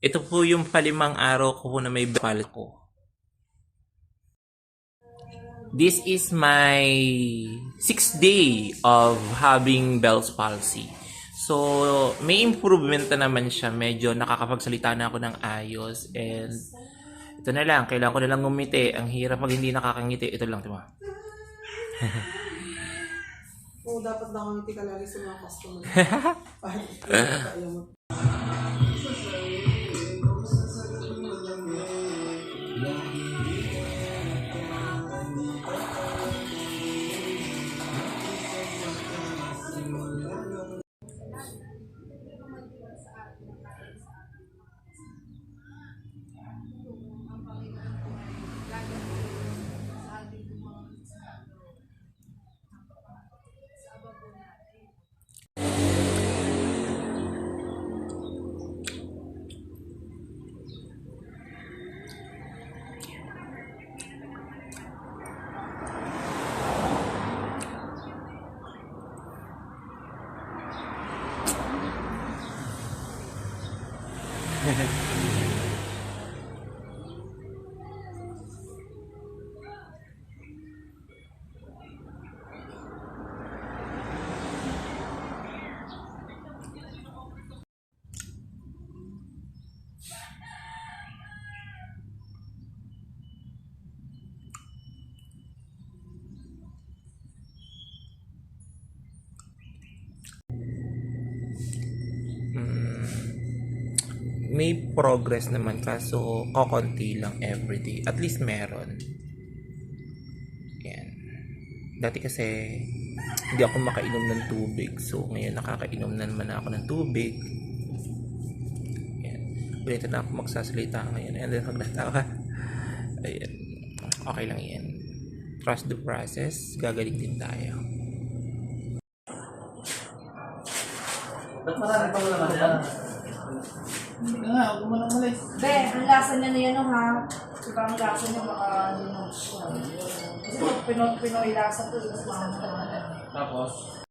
Ito po yung palimang araw ko po na may bal ko. This is my 6th day of having Bell's palsy. So, may improvement na naman siya. Medyo nakakapagsalita na ako ng ayos. And ito na lang, kailangan ko na lang ngumiti. Ang hirap pag hindi nakakangiti. Ito lang, diba? Oo, dapat nakangiti ka lagi sa mga customer. Ayaw mo. May progress naman kaso kokonti lang everyday. At least meron. Yan. Dati kasi hindi ako makainom ng tubig. So ngayon nakakainom na naman ako ng tubig. Yan. Ulitin na ako magsasalita ngayon. And then magnatawa. Ayan. Okay lang yan. Trust the process. Gagaling din tayo. Ba't marami pa wala ka yan? Hindi ka nga, huwag mo nang malis. Be, ang lasa niya na yan, ha? Diba ang lasa niya baka ano siya. Kasi pag Pinoy lasa to, mas mahal. Tapos?